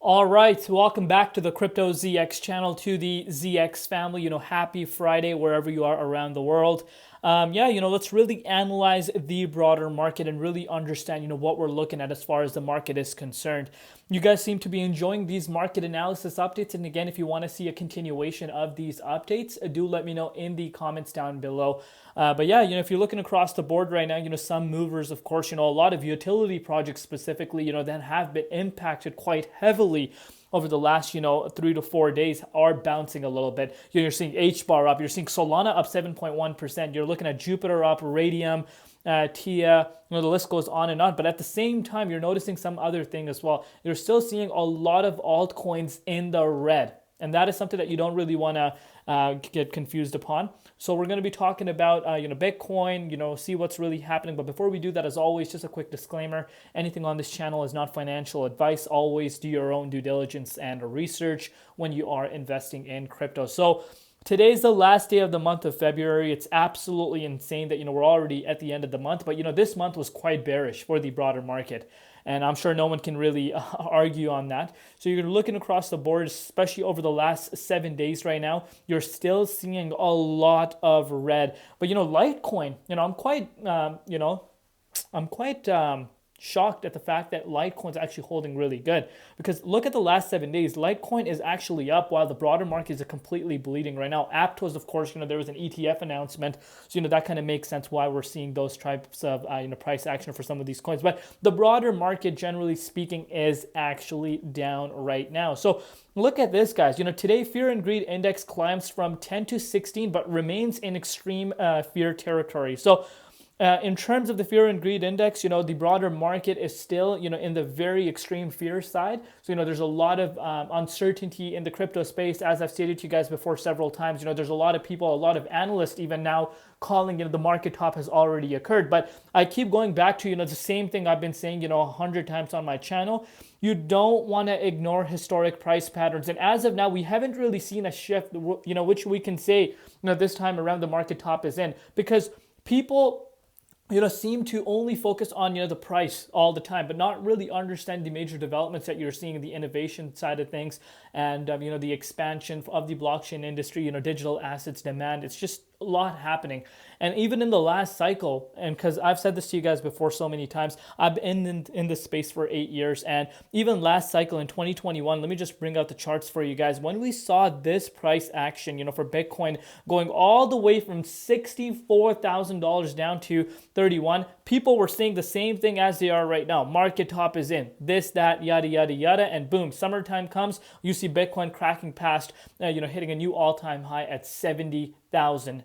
All right, welcome back to the Crypto ZX channel, to the ZX family. Happy Friday wherever you are around the world. Let's really analyze the broader market and really understand, what we're looking at as far as the market is concerned. You guys seem to be enjoying these market analysis updates. And again, if you want to see a continuation of these updates, do let me know in the comments down below. If you're looking across the board right now, some movers, of course, a lot of utility projects specifically, that have been impacted quite heavily over the last, 3 to 4 days are bouncing a little bit. You're seeing Hbar up, you're seeing Solana up 7.1%. You're looking at Jupiter up, Radium, TIA, the list goes on and on. But at the same time, you're noticing some other thing as well. You're still seeing a lot of altcoins in the red. And that is something that you don't really want to get confused upon. So we're going to be talking about, Bitcoin, see what's really happening. But before we do that, as always, just a quick disclaimer. Anything on this channel is not financial advice. Always do your own due diligence and research when you are investing in crypto. So today's the last day of the month of February. It's absolutely insane that, we're already at the end of the month. But, this month was quite bearish for the broader market. And I'm sure no one can really argue on that. So you're looking across the board, especially over the last 7 days right now, you're still seeing a lot of red. But, Litecoin, I'm quite shocked at the fact that Litecoin is actually holding really good, because look at the last 7 days. Litecoin is actually up while the broader market is completely bleeding right now. Aptos, of course, there was an ETF announcement, so that kind of makes sense why we're seeing those types of price action for some of these coins. But the broader market, generally speaking, is actually down right now. So look at this, guys. Today fear and greed index climbs from 10 to 16, but remains in extreme fear territory. So in terms of the fear and greed index, the broader market is still, in the very extreme fear side. So, there's a lot of uncertainty in the crypto space. As I've stated to you guys before several times, there's a lot of people, a lot of analysts even now calling, the market top has already occurred. But I keep going back to, the same thing I've been saying, 100 times on my channel. You don't want to ignore historic price patterns. And as of now, we haven't really seen a shift, which we can say, this time around the market top is in, because people seem to only focus on, the price all the time, but not really understand the major developments that you're seeing in the innovation side of things and, the expansion of the blockchain industry, digital assets demand. It's just a lot happening. And even in the last cycle, and because I've said this to you guys before so many times, I've been in this space for 8 years. And even last cycle in 2021, let me just bring out the charts for you guys. When we saw this price action, for Bitcoin going all the way from $64,000 down to 31, people were saying the same thing as they are right now. Market top is in, this, that, yada, yada, yada. And boom, summertime comes, you see Bitcoin cracking past, hitting a new all-time high at $70,000.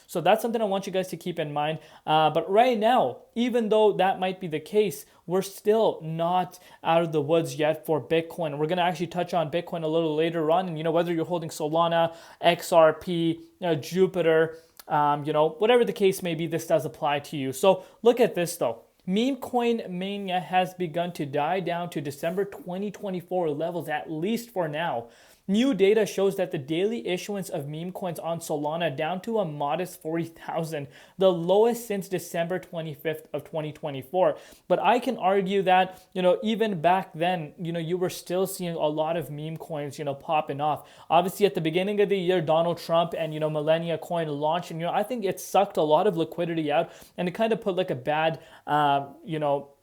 So that's something I want you guys to keep in mind. But right now, even though that might be the case, we're still not out of the woods yet for Bitcoin. We're going to actually touch on Bitcoin a little later on. And, whether you're holding Solana, XRP, Jupiter, whatever the case may be, this does apply to you. So look at this though. Meme coin mania has begun to die down to December 2024 levels, at least for now. New data shows that the daily issuance of meme coins on Solana down to a modest 40,000, the lowest since December 25th of 2024. But I can argue that, even back then, you were still seeing a lot of meme coins, popping off. Obviously, at the beginning of the year, Donald Trump and, Millennia coin launched, and, I think it sucked a lot of liquidity out, and it kind of put like a bad,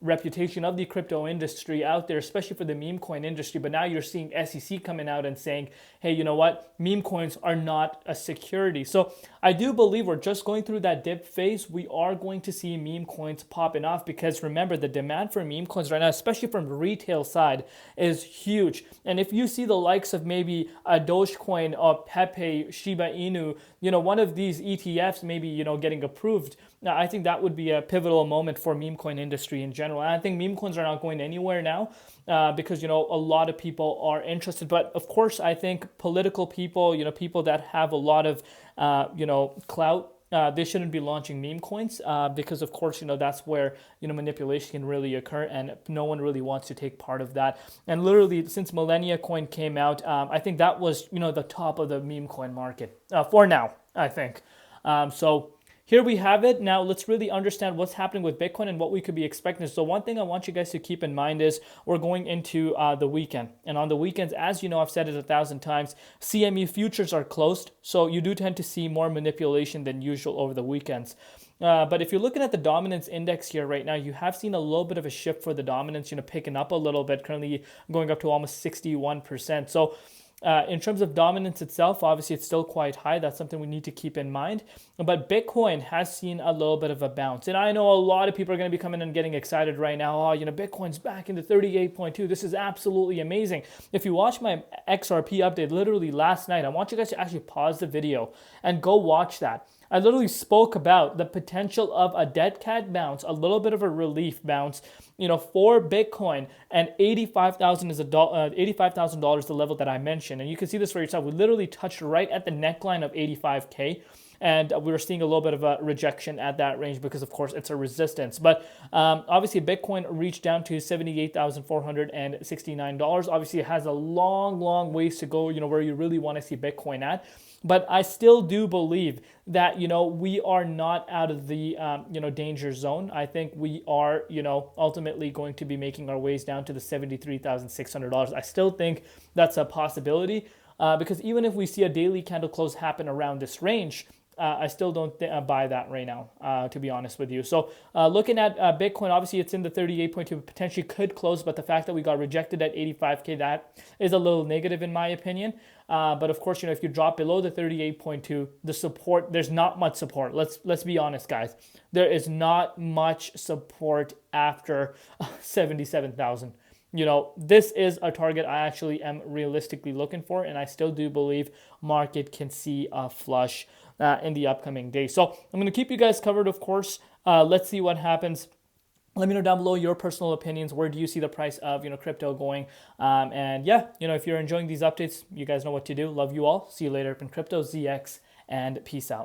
reputation of the crypto industry out there, especially for the meme coin industry. But now you're seeing SEC coming out and saying, hey, you know what? Meme coins are not a security. So I do believe we're just going through that dip phase. We are going to see meme coins popping off, because remember, the demand for meme coins right now, especially from the retail side, is huge. And if you see the likes of maybe a Dogecoin or Pepe, Shiba Inu, one of these ETFs maybe, getting approved, now, I think that would be a pivotal moment for meme coin industry in general. And I think meme coins are not going anywhere now because, a lot of people are interested. But of course, I think political people, people that have a lot of, clout, they shouldn't be launching meme coins because, of course, that's where, manipulation can really occur, and no one really wants to take part of that. And literally, since Millennia coin came out, I think that was, the top of the meme coin market for now, I think. here we have it. Now let's really understand what's happening with Bitcoin and what we could be expecting. So one thing I want you guys to keep in mind is we're going into the weekend. And on the weekends, as you know, I've said it 1,000 times, CME futures are closed. So you do tend to see more manipulation than usual over the weekends. But if you're looking at the dominance index here right now, you have seen a little bit of a shift for the dominance, picking up a little bit, currently going up to almost 61%. So in terms of dominance itself, obviously it's still quite high. That's something we need to keep in mind. But Bitcoin has seen a little bit of a bounce. And I know a lot of people are going to be coming and getting excited right now. Oh, Bitcoin's back into 38.2. This is absolutely amazing. If you watch my XRP update literally last night, I want you guys to actually pause the video and go watch that. I literally spoke about the potential of a dead cat bounce, a little bit of a relief bounce, for Bitcoin, and $85,000 is $85,000 the level that I mentioned. And you can see this for yourself. We literally touched right at the neckline of 85K. And we were seeing a little bit of a rejection at that range because, of course, it's a resistance. But obviously, Bitcoin reached down to $78,469. Obviously, it has a long, long ways to go, where you really want to see Bitcoin at. But I still do believe that, we are not out of the, danger zone. I think we are, ultimately going to be making our ways down to the $73,600. I still think that's a possibility because even if we see a daily candle close happen around this range, I still don't buy that right now, to be honest with you. So looking at Bitcoin, obviously it's in the 38.2, potentially could close, but the fact that we got rejected at 85K, that is a little negative in my opinion. But of course, if you drop below the 38.2, the support, there's not much support. Let's be honest, guys. There is not much support after 77,000. This is a target I actually am realistically looking for, and I still do believe market can see a flush in the upcoming days. So I'm going to keep you guys covered, of course. Let's see what happens. Let me know down below your personal opinions. Where do you see the price of crypto going? And yeah, if you're enjoying these updates, you guys know what to do. Love you all. See you later in crypto, ZX, and peace out.